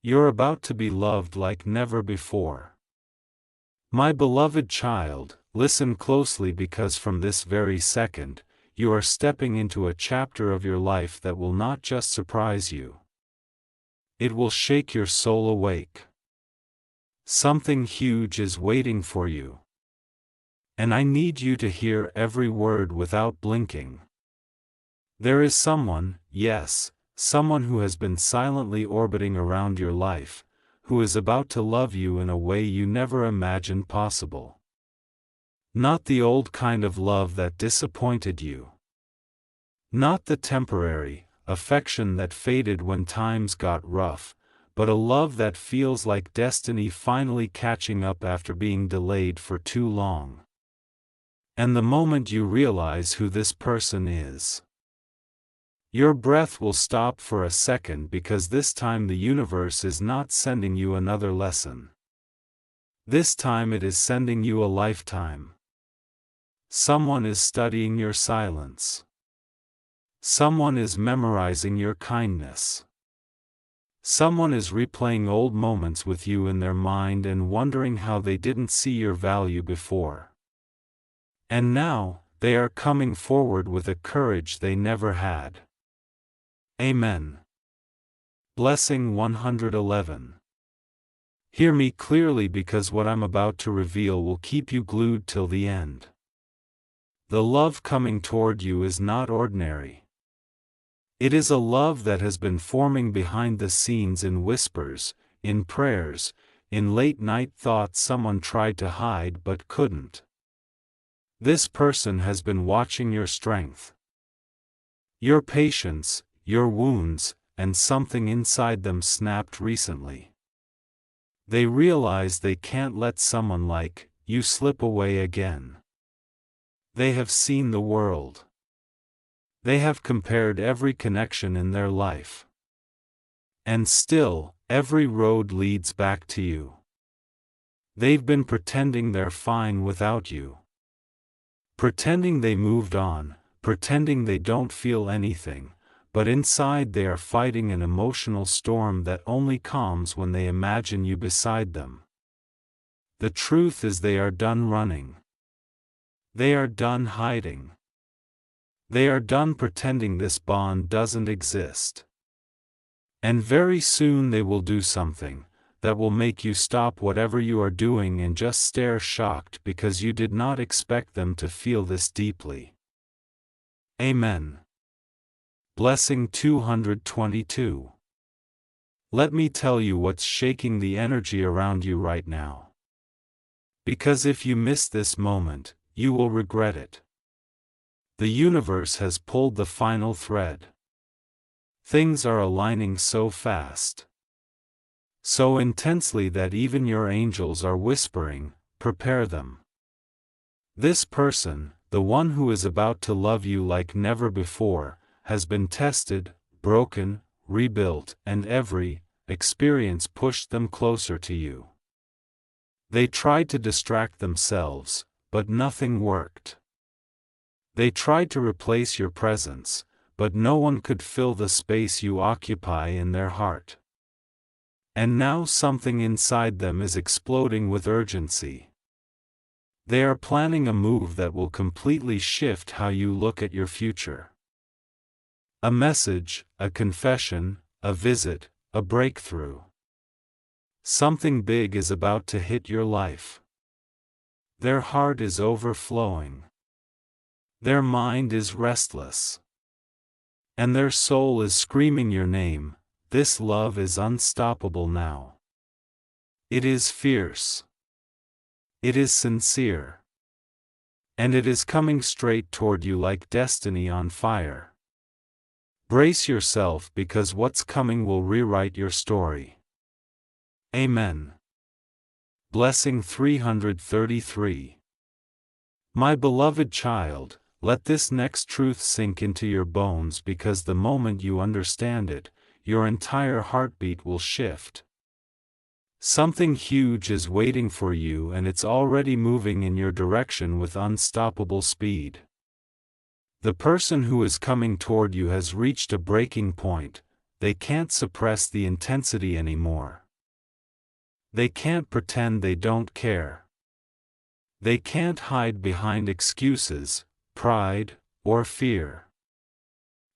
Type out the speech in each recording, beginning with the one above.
You're about to be loved like never before. My beloved child, listen closely because from this very second, you are stepping into a chapter of your life that will not just surprise you. It will shake your soul awake. Something huge is waiting for you. And I need you to hear every word without blinking. There is someone, yes, someone who has been silently orbiting around your life, who is about to love you in a way you never imagined possible. Not the old kind of love that disappointed you. Not the temporary affection that faded when times got rough, but a love that feels like destiny finally catching up after being delayed for too long. And the moment you realize who this person is, your breath will stop for a second because this time the universe is not sending you another lesson. This time it is sending you a lifetime. Someone is studying your silence. Someone is memorizing your kindness. Someone is replaying old moments with you in their mind and wondering how they didn't see your value before. And now, they are coming forward with a courage they never had. Amen. Blessing 111. Hear me clearly because what I'm about to reveal will keep you glued till the end. The love coming toward you is not ordinary. It is a love that has been forming behind the scenes in whispers, in prayers, in late-night thoughts someone tried to hide but couldn't. This person has been watching your strength, your patience, your wounds, and something inside them snapped recently. They realize they can't let someone like you slip away again. They have seen the world. They have compared every connection in their life. And still, every road leads back to you. They've been pretending they're fine without you. Pretending they moved on, pretending they don't feel anything, but inside they are fighting an emotional storm that only calms when they imagine you beside them. The truth is they are done running. They are done hiding. They are done pretending this bond doesn't exist. And very soon they will do something that will make you stop whatever you are doing and just stare shocked because you did not expect them to feel this deeply. Amen. Blessing 222. Let me tell you what's shaking the energy around you right now. Because if you miss this moment, you will regret it. The universe has pulled the final thread. Things are aligning so fast, so intensely that even your angels are whispering, prepare them. This person, the one who is about to love you like never before, has been tested, broken, rebuilt, and every experience pushed them closer to you. They tried to distract themselves, but nothing worked. They tried to replace your presence, but no one could fill the space you occupy in their heart. And now something inside them is exploding with urgency. They are planning a move that will completely shift how you look at your future. A message, a confession, a visit, a breakthrough. Something big is about to hit your life. Their heart is overflowing. Their mind is restless. And their soul is screaming your name. This love is unstoppable now. It is fierce. It is sincere. And it is coming straight toward you like destiny on fire. Brace yourself because what's coming will rewrite your story. Amen. Blessing 333. My beloved child, let this next truth sink into your bones because the moment you understand it, your entire heartbeat will shift. Something huge is waiting for you and it's already moving in your direction with unstoppable speed. The person who is coming toward you has reached a breaking point, they can't suppress the intensity anymore. They can't pretend they don't care. They can't hide behind excuses, pride, or fear.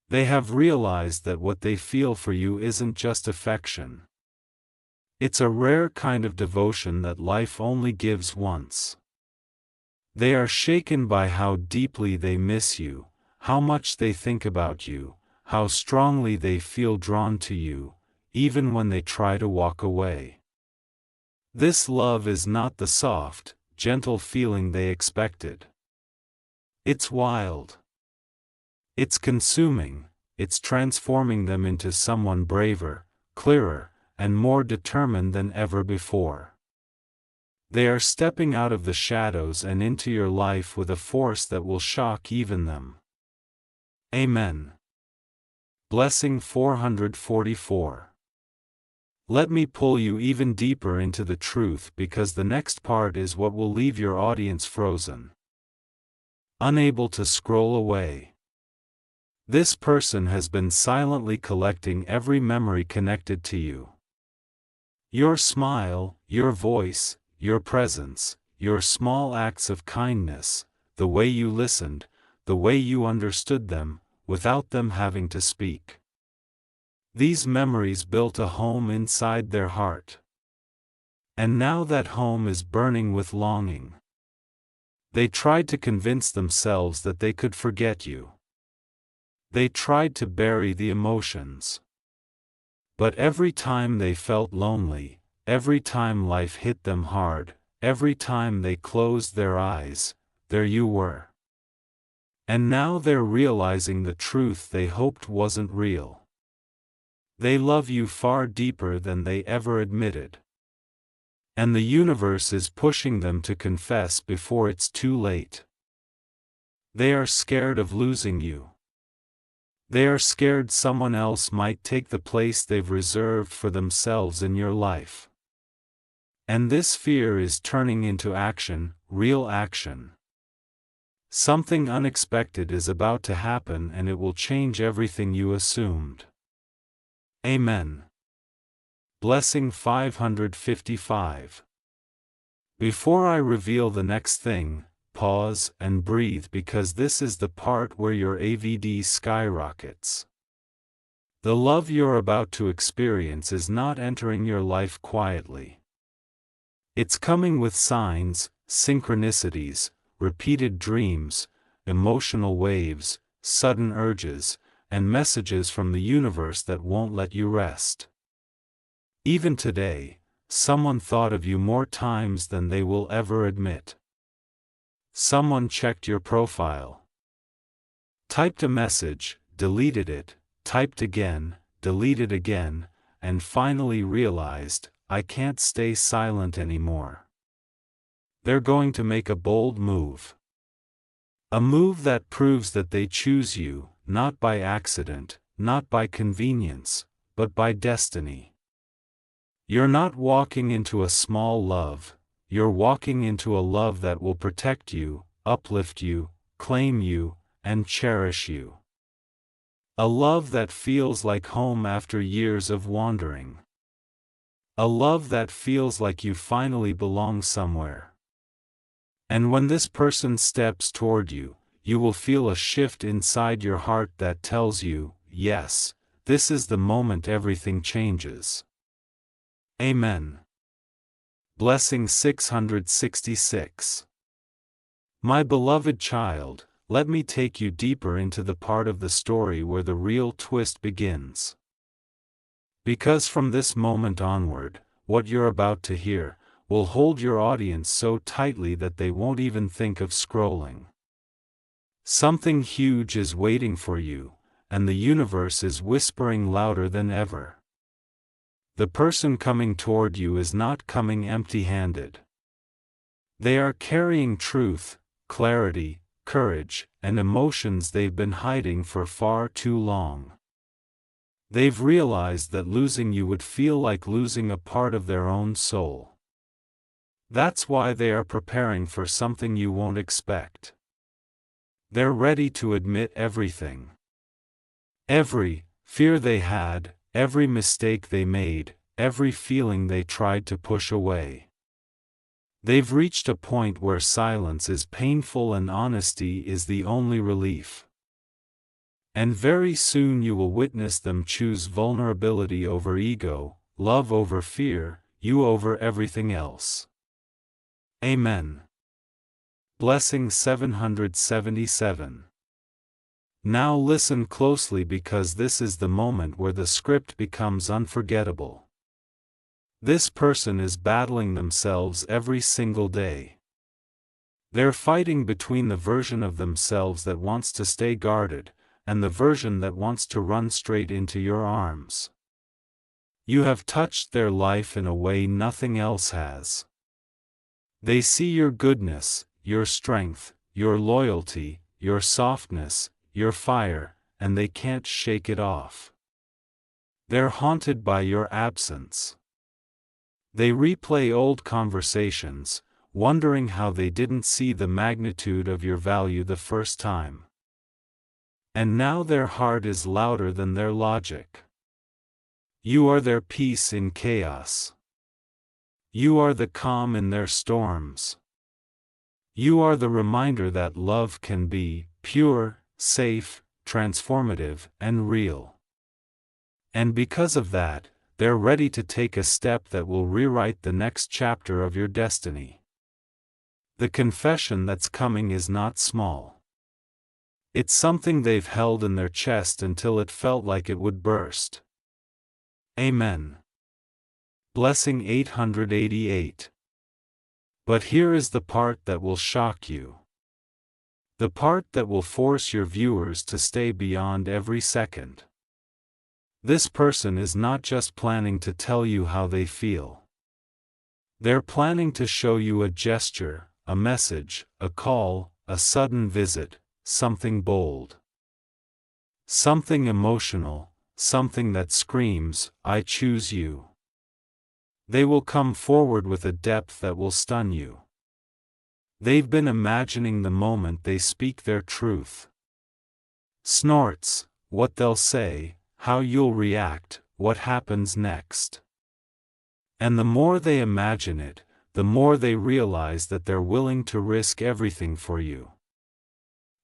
They have realized that what they feel for you isn't just affection. It's a rare kind of devotion that life only gives once. They are shaken by how deeply they miss you, how much they think about you, how strongly they feel drawn to you, even when they try to walk away. This love is not the soft, gentle feeling they expected. It's wild. It's consuming, it's transforming them into someone braver, clearer, and more determined than ever before. They are stepping out of the shadows and into your life with a force that will shock even them. Amen. Blessing 444. Let me pull you even deeper into the truth because the next part is what will leave your audience frozen, unable to scroll away. This person has been silently collecting every memory connected to you. Your smile, your voice, your presence, your small acts of kindness, the way you listened, the way you understood them, without them having to speak. These memories built a home inside their heart. And now that home is burning with longing. They tried to convince themselves that they could forget you. They tried to bury the emotions. But every time they felt lonely, every time life hit them hard, every time they closed their eyes, there you were. And now they're realizing the truth they hoped wasn't real. They love you far deeper than they ever admitted. And the universe is pushing them to confess before it's too late. They are scared of losing you. They are scared someone else might take the place they've reserved for themselves in your life. And this fear is turning into action, real action. Something unexpected is about to happen and it will change everything you assumed. Amen. Blessing 555. Before I reveal the next thing, pause and breathe because this is the part where your AVD skyrockets. The love you're about to experience is not entering your life quietly. It's coming with signs, synchronicities, repeated dreams, emotional waves, sudden urges, and messages from the universe that won't let you rest. Even today, someone thought of you more times than they will ever admit. Someone checked your profile. Typed a message, deleted it, typed again, deleted again, and finally realized, I can't stay silent anymore. They're going to make a bold move. A move that proves that they choose you, not by accident, not by convenience, but by destiny. You're not walking into a small love, you're walking into a love that will protect you, uplift you, claim you, and cherish you. A love that feels like home after years of wandering. A love that feels like you finally belong somewhere. And when this person steps toward you, you will feel a shift inside your heart that tells you, yes, this is the moment everything changes. Amen. Blessing 666. My beloved child, let me take you deeper into the part of the story where the real twist begins. Because from this moment onward, what you're about to hear will hold your audience so tightly that they won't even think of scrolling. Something huge is waiting for you, and the universe is whispering louder than ever. The person coming toward you is not coming empty-handed. They are carrying truth, clarity, courage, and emotions they've been hiding for far too long. They've realized that losing you would feel like losing a part of their own soul. That's why they are preparing for something you won't expect. They're ready to admit everything. Every fear they had, every mistake they made, every feeling they tried to push away. They've reached a point where silence is painful and honesty is the only relief. And very soon you will witness them choose vulnerability over ego, love over fear, you over everything else. Amen. Blessing 777. Now listen closely because this is the moment where the script becomes unforgettable. This person is battling themselves every single day. They're fighting between the version of themselves that wants to stay guarded, and the version that wants to run straight into your arms. You have touched their life in a way nothing else has. They see your goodness, your strength, your loyalty, your softness, your fire, and they can't shake it off. They're haunted by your absence. They replay old conversations, wondering how they didn't see the magnitude of your value the first time. And now their heart is louder than their logic. You are their peace in chaos. You are the calm in their storms. You are the reminder that love can be pure, safe, transformative, and real. And because of that, they're ready to take a step that will rewrite the next chapter of your destiny. The confession that's coming is not small. It's something they've held in their chest until it felt like it would burst. Amen. Blessing 888. But here is the part that will shock you. The part that will force your viewers to stay beyond every second. This person is not just planning to tell you how they feel. They're planning to show you a gesture, a message, a call, a sudden visit, something bold. Something emotional, something that screams, "I choose you." They will come forward with a depth that will stun you. They've been imagining the moment they speak their truth. Snorts, what they'll say, how you'll react, what happens next. And the more they imagine it, the more they realize that they're willing to risk everything for you.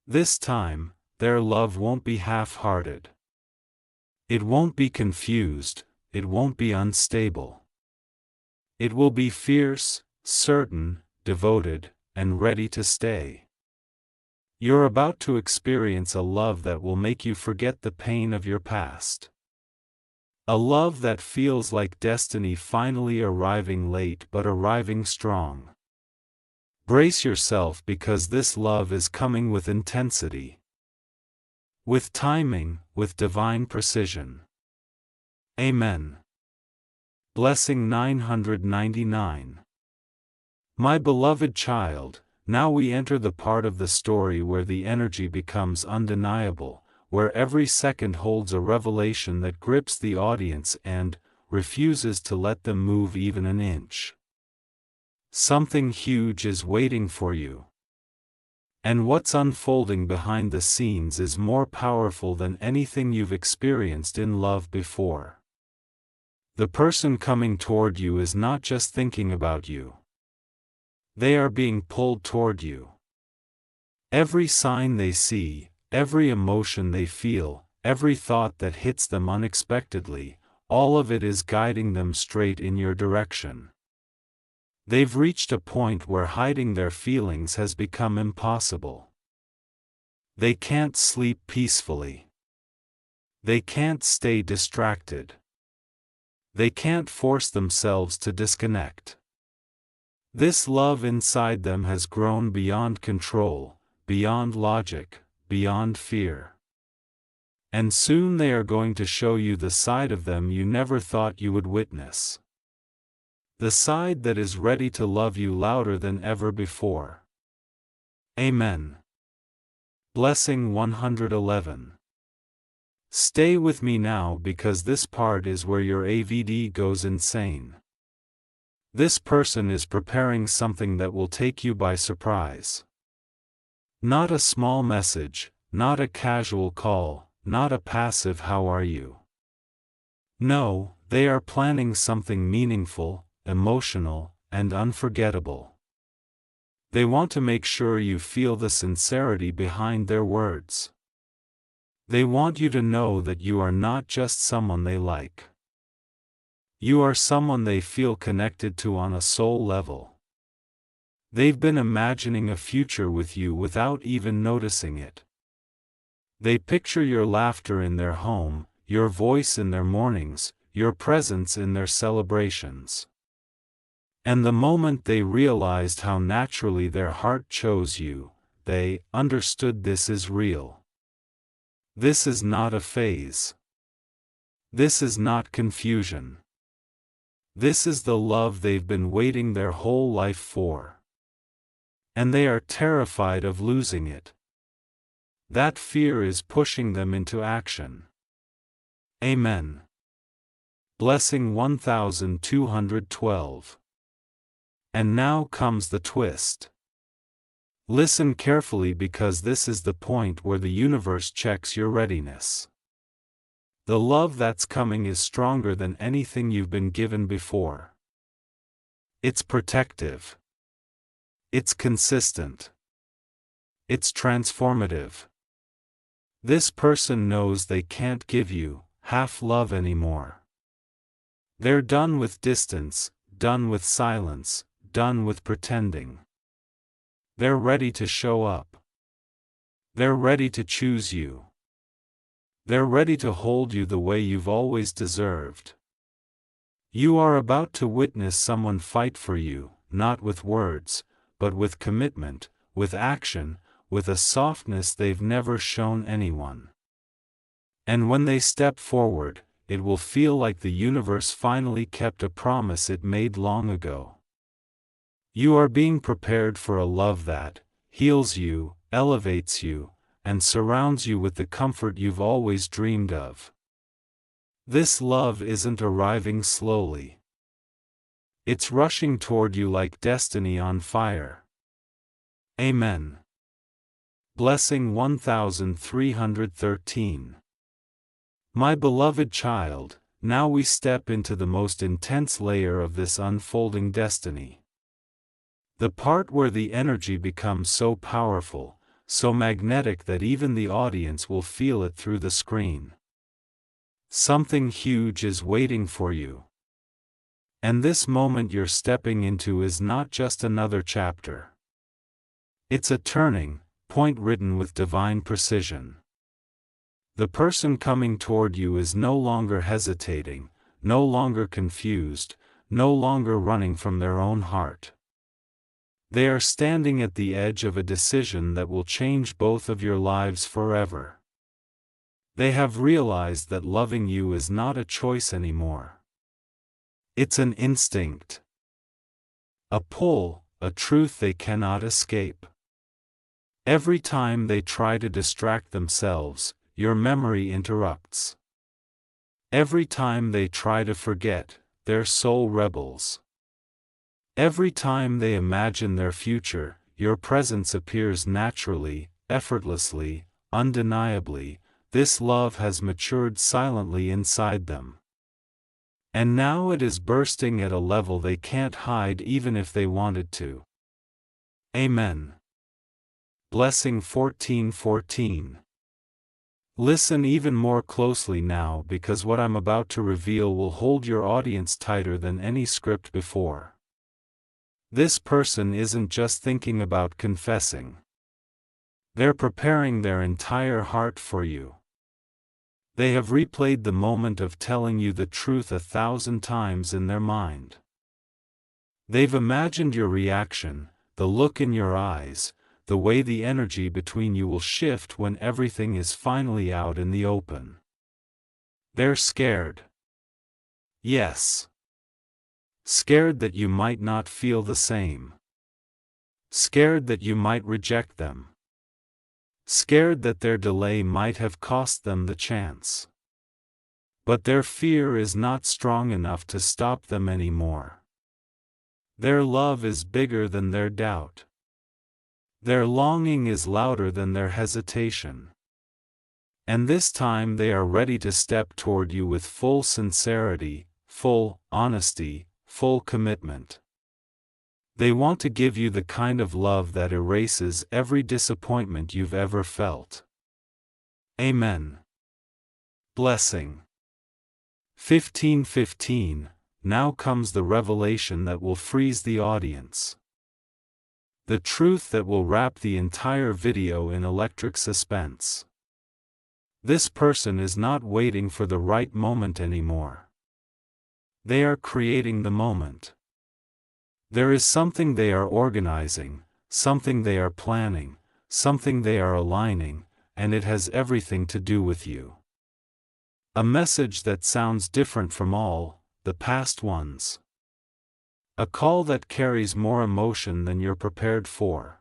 This time, their love won't be half-hearted. It won't be confused, it won't be unstable. It will be fierce, certain, devoted, and ready to stay. You're about to experience a love that will make you forget the pain of your past. A love that feels like destiny finally arriving late but arriving strong. Brace yourself because this love is coming with intensity. With timing, with divine precision. Amen. Blessing 999. My beloved child, now we enter the part of the story where the energy becomes undeniable, where every second holds a revelation that grips the audience and refuses to let them move even an inch. Something huge is waiting for you. And what's unfolding behind the scenes is more powerful than anything you've experienced in love before. The person coming toward you is not just thinking about you. They are being pulled toward you. Every sign they see, every emotion they feel, every thought that hits them unexpectedly, all of it is guiding them straight in your direction. They've reached a point where hiding their feelings has become impossible. They can't sleep peacefully. They can't stay distracted. They can't force themselves to disconnect. This love inside them has grown beyond control, beyond logic, beyond fear. And soon they are going to show you the side of them you never thought you would witness. The side that is ready to love you louder than ever before. Amen. Blessing 111. Stay with me now because this part is where your AVD goes insane. This person is preparing something that will take you by surprise. Not a small message, not a casual call, not a passive "how are you?" No, they are planning something meaningful, emotional, and unforgettable. They want to make sure you feel the sincerity behind their words. They want you to know that you are not just someone they like. You are someone they feel connected to on a soul level. They've been imagining a future with you without even noticing it. They picture your laughter in their home, your voice in their mornings, your presence in their celebrations. And the moment they realized how naturally their heart chose you, they understood this is real. This is not a phase. This is not confusion. This is the love they've been waiting their whole life for. And they are terrified of losing it. That fear is pushing them into action. Amen. Blessing 1212. And now comes the twist. Listen carefully because this is the point where the universe checks your readiness. The love that's coming is stronger than anything you've been given before. It's protective. It's consistent. It's transformative. This person knows they can't give you half love anymore. They're done with distance, done with silence, done with pretending. They're ready to show up. They're ready to choose you. They're ready to hold you the way you've always deserved. You are about to witness someone fight for you, not with words, but with commitment, with action, with a softness they've never shown anyone. And when they step forward, it will feel like the universe finally kept a promise it made long ago. You are being prepared for a love that heals you, elevates you, and surrounds you with the comfort you've always dreamed of. This love isn't arriving slowly. It's rushing toward you like destiny on fire. Amen. Blessing 1313. My beloved child, now we step into the most intense layer of this unfolding destiny. The part where the energy becomes so powerful, so magnetic that even the audience will feel it through the screen. Something huge is waiting for you. And this moment you're stepping into is not just another chapter. It's a turning point written with divine precision. The person coming toward you is no longer hesitating, no longer confused, no longer running from their own heart. They are standing at the edge of a decision that will change both of your lives forever. They have realized that loving you is not a choice anymore. It's an instinct. A pull, a truth they cannot escape. Every time they try to distract themselves, your memory interrupts. Every time they try to forget, their soul rebels. Every time they imagine their future, your presence appears naturally, effortlessly, undeniably. This love has matured silently inside them. And now it is bursting at a level they can't hide even if they wanted to. Amen. Blessing 1414. Listen even more closely now because what I'm about to reveal will hold your audience tighter than any script before. This person isn't just thinking about confessing. They're preparing their entire heart for you. They have replayed the moment of telling you the truth 1,000 times in their mind. They've imagined your reaction, the look in your eyes, the way the energy between you will shift when everything is finally out in the open. They're scared. Yes. Scared that you might not feel the same. Scared that you might reject them. Scared that their delay might have cost them the chance. But their fear is not strong enough to stop them anymore. Their love is bigger than their doubt. Their longing is louder than their hesitation. And this time they are ready to step toward you with full sincerity, full honesty, full commitment. They want to give you the kind of love that erases every disappointment you've ever felt. Amen. Blessing. 15:15. Now comes the revelation that will freeze the audience. The truth that will wrap the entire video in electric suspense. This person is not waiting for the right moment anymore. They are creating the moment. There is something they are organizing, something they are planning, something they are aligning, and it has everything to do with you. A message that sounds different from all the past ones. A call that carries more emotion than you're prepared for.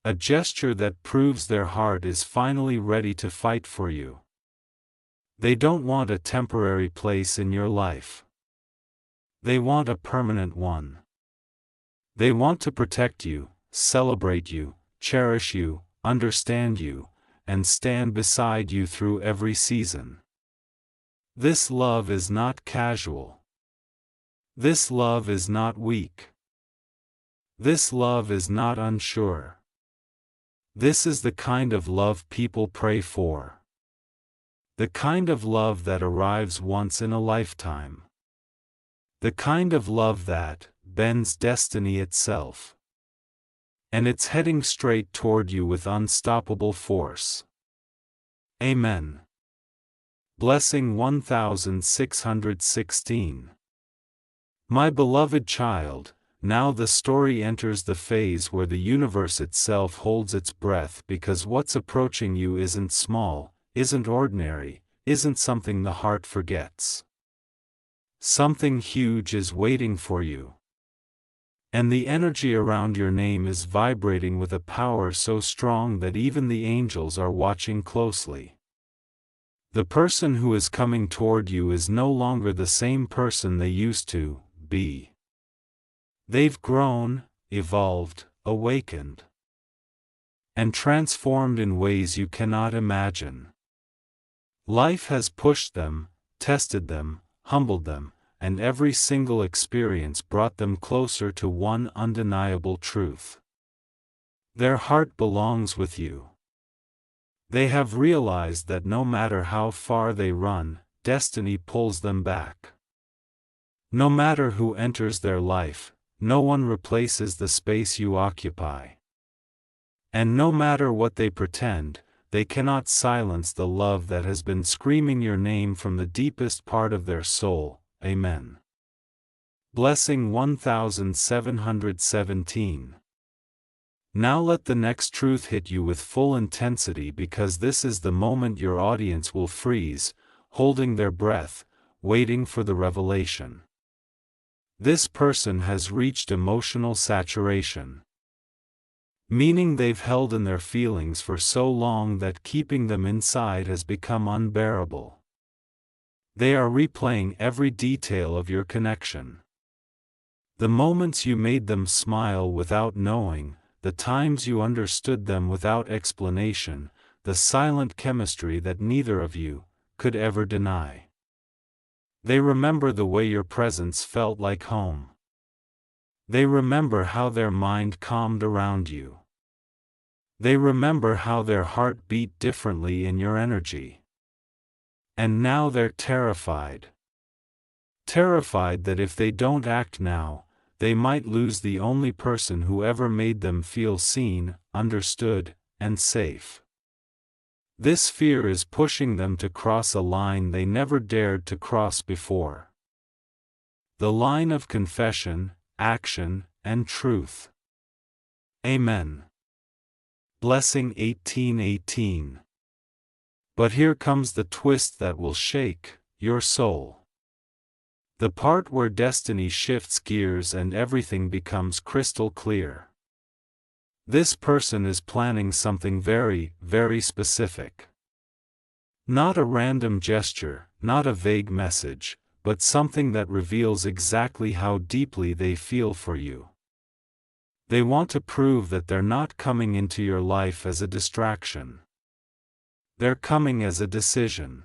A gesture that proves their heart is finally ready to fight for you. They don't want a temporary place in your life. They want a permanent one. They want to protect you, celebrate you, cherish you, understand you, and stand beside you through every season. This love is not casual. This love is not weak. This love is not unsure. This is the kind of love people pray for. The kind of love that arrives once in a lifetime. The kind of love that bends destiny itself. And it's heading straight toward you with unstoppable force. Amen. Blessing 1616. My beloved child, now the story enters the phase where the universe itself holds its breath because what's approaching you isn't small, isn't ordinary, isn't something the heart forgets. Something huge is waiting for you. And the energy around your name is vibrating with a power so strong that even the angels are watching closely. The person who is coming toward you is no longer the same person they used to be. They've grown, evolved, awakened, and transformed in ways you cannot imagine. Life has pushed them, tested them, humbled them, and every single experience brought them closer to one undeniable truth. Their heart belongs with you. They have realized that no matter how far they run, destiny pulls them back. No matter who enters their life, no one replaces the space you occupy. And no matter what they pretend, they cannot silence the love that has been screaming your name from the deepest part of their soul. Amen. Blessing 1717. Now let the next truth hit you with full intensity because this is the moment your audience will freeze, holding their breath, waiting for the revelation. This person has reached emotional saturation. Meaning they've held in their feelings for so long that keeping them inside has become unbearable. They are replaying every detail of your connection. The moments you made them smile without knowing, the times you understood them without explanation, the silent chemistry that neither of you could ever deny. They remember the way your presence felt like home. They remember how their mind calmed around you. They remember how their heart beat differently in your energy. And now they're terrified. Terrified that if they don't act now, they might lose the only person who ever made them feel seen, understood, and safe. This fear is pushing them to cross a line they never dared to cross before. The line of confession, action, and truth. Amen. Blessing 1818. But here comes the twist that will shake your soul. The part where destiny shifts gears and everything becomes crystal clear. This person is planning something very, very specific. Not a random gesture, not a vague message, but something that reveals exactly how deeply they feel for you. They want to prove that they're not coming into your life as a distraction. They're coming as a decision.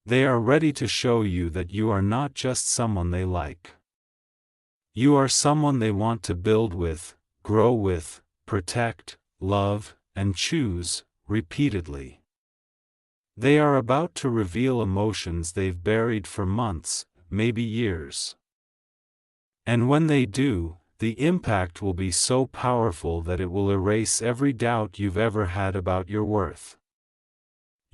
They are ready to show you that you are not just someone they like. You are someone they want to build with, grow with, protect, love, and choose, repeatedly. They are about to reveal emotions they've buried for months, maybe years. And when they do, the impact will be so powerful that it will erase every doubt you've ever had about your worth.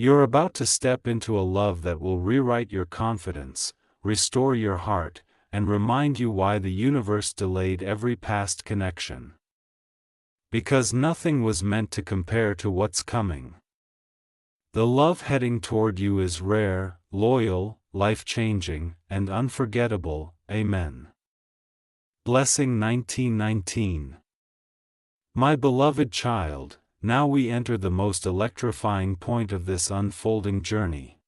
You're about to step into a love that will rewrite your confidence, restore your heart, and remind you why the universe delayed every past connection. Because nothing was meant to compare to what's coming. The love heading toward you is rare, loyal, life-changing, and unforgettable. Amen. Blessing 1919. My beloved child, now we enter the most electrifying point of this unfolding journey.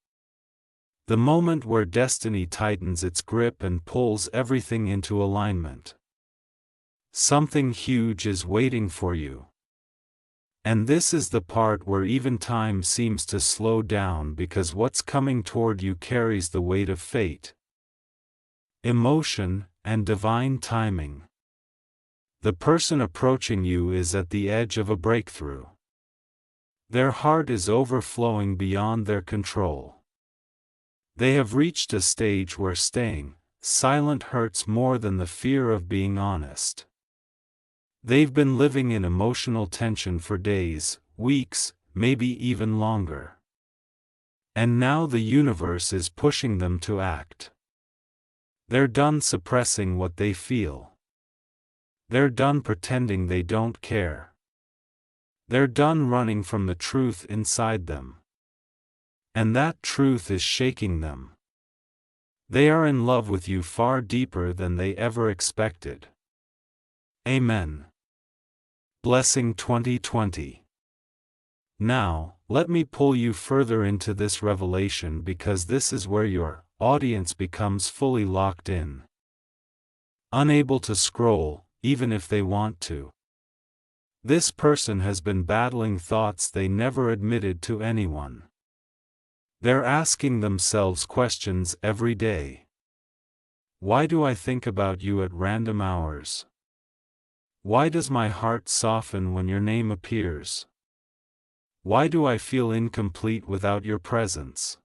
The moment where destiny tightens its grip and pulls everything into alignment. Something huge is waiting for you. And this is the part where even time seems to slow down because what's coming toward you carries the weight of fate, emotion, and divine timing. The person approaching you is at the edge of a breakthrough. Their heart is overflowing beyond their control. They have reached a stage where staying silent hurts more than the fear of being honest. They've been living in emotional tension for days, weeks, maybe even longer. And now the universe is pushing them to act. They're done suppressing what they feel. They're done pretending they don't care. They're done running from the truth inside them. And that truth is shaking them. They are in love with you far deeper than they ever expected. Amen. Blessing 2020. Now, let me pull you further into this revelation because this is where your audience becomes fully locked in. Unable to scroll, even if they want to. This person has been battling thoughts they never admitted to anyone. They're asking themselves questions every day. Why do I think about you at random hours? Why does my heart soften when your name appears? Why do I feel incomplete without your presence?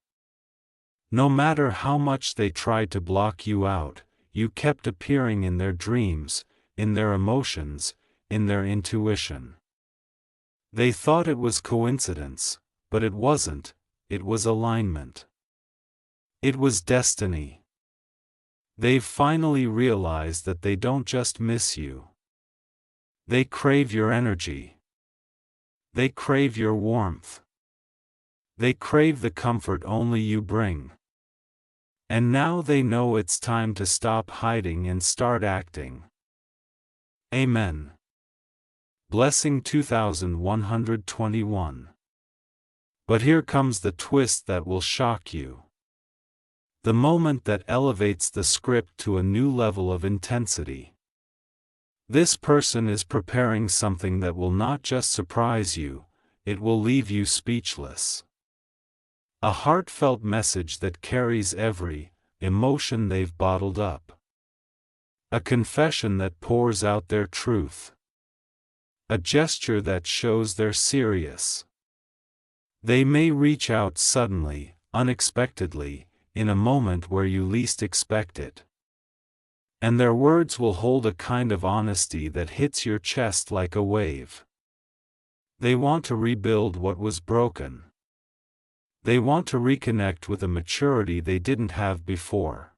No matter how much they tried to block you out, you kept appearing in their dreams, in their emotions, in their intuition. They thought it was coincidence, but it wasn't, it was alignment. It was destiny. They've finally realized that they don't just miss you. They crave your energy. They crave your warmth. They crave the comfort only you bring. And now they know it's time to stop hiding and start acting. Amen. Blessing 2121. But here comes the twist that will shock you. The moment that elevates the script to a new level of intensity. This person is preparing something that will not just surprise you, it will leave you speechless. A heartfelt message that carries every emotion they've bottled up. A confession that pours out their truth. A gesture that shows they're serious. They may reach out suddenly, unexpectedly, in a moment where you least expect it. And their words will hold a kind of honesty that hits your chest like a wave. They want to rebuild what was broken. They want to reconnect with a maturity they didn't have before.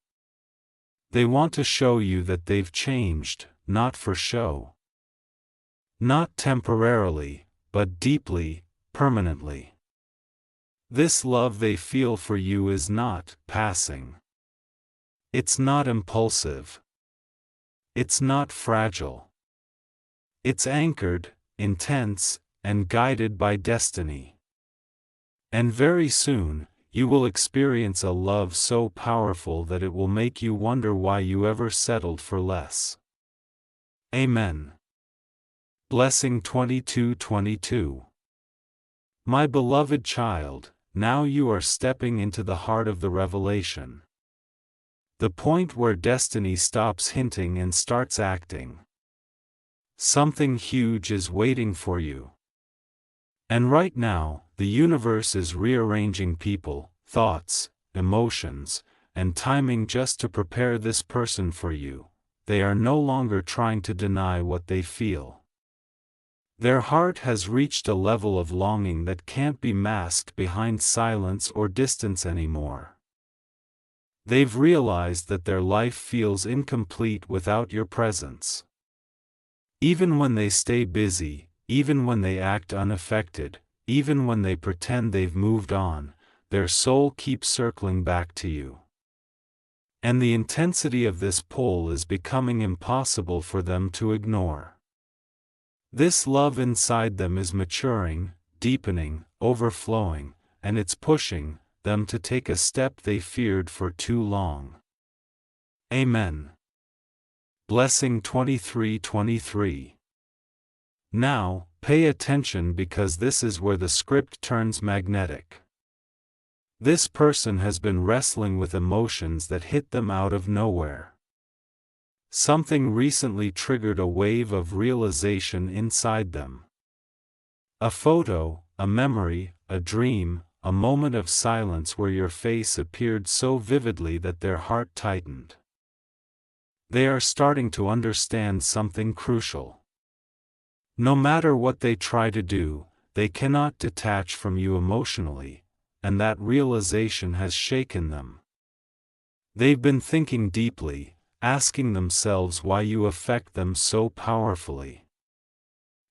They want to show you that they've changed, not for show. Not temporarily, but deeply, permanently. This love they feel for you is not passing. It's not impulsive. It's not fragile. It's anchored, intense, and guided by destiny. And very soon, you will experience a love so powerful that it will make you wonder why you ever settled for less. Amen. Blessing 2222. My beloved child, now you are stepping into the heart of the revelation. The point where destiny stops hinting and starts acting. Something huge is waiting for you. And right now, the universe is rearranging people, thoughts, emotions, and timing just to prepare this person for you. They are no longer trying to deny what they feel. Their heart has reached a level of longing that can't be masked behind silence or distance anymore. They've realized that their life feels incomplete without your presence. Even when they stay busy, even when they act unaffected, even when they pretend they've moved on, their soul keeps circling back to you. And the intensity of this pull is becoming impossible for them to ignore. This love inside them is maturing, deepening, overflowing, and it's pushing them to take a step they feared for too long. Amen. Blessing 23:23. Now, pay attention because this is where the script turns magnetic. This person has been wrestling with emotions that hit them out of nowhere. Something recently triggered a wave of realization inside them. A photo, a memory, a dream, a moment of silence where your face appeared so vividly that their heart tightened. They are starting to understand something crucial. No matter what they try to do, they cannot detach from you emotionally, and that realization has shaken them. They've been thinking deeply, asking themselves why you affect them so powerfully.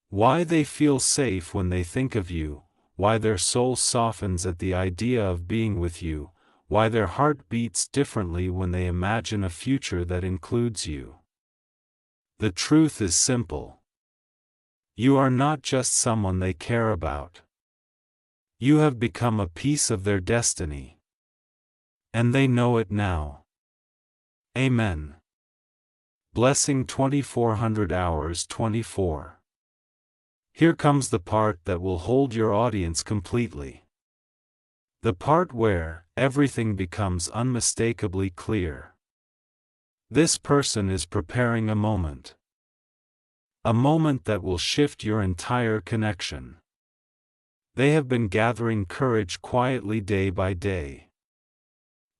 Why they feel safe when they think of you, why their soul softens at the idea of being with you, why their heart beats differently when they imagine a future that includes you. The truth is simple. You are not just someone they care about. You have become a piece of their destiny. And they know it now. Amen. Blessing 2400 hours 24. Here comes the part that will hold your audience completely. The part where everything becomes unmistakably clear. This person is preparing a moment. A moment that will shift your entire connection. They have been gathering courage quietly day by day.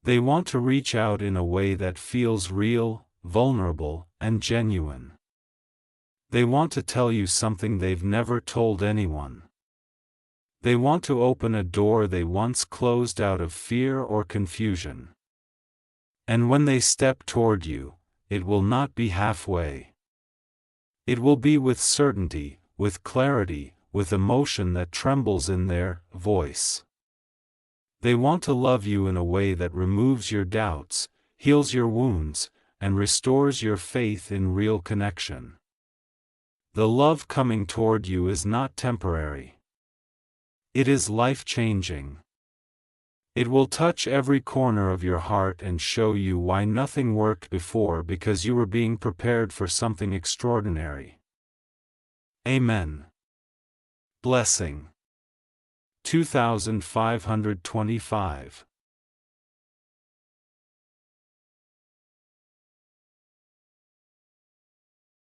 They want to reach out in a way that feels real, vulnerable, and genuine. They want to tell you something they've never told anyone. They want to open a door they once closed out of fear or confusion. And when they step toward you, it will not be halfway. It will be with certainty, with clarity, with emotion that trembles in their voice. They want to love you in a way that removes your doubts, heals your wounds, and restores your faith in real connection. The love coming toward you is not temporary. It is life-changing. It will touch every corner of your heart and show you why nothing worked before because you were being prepared for something extraordinary. Amen. Blessing 2525.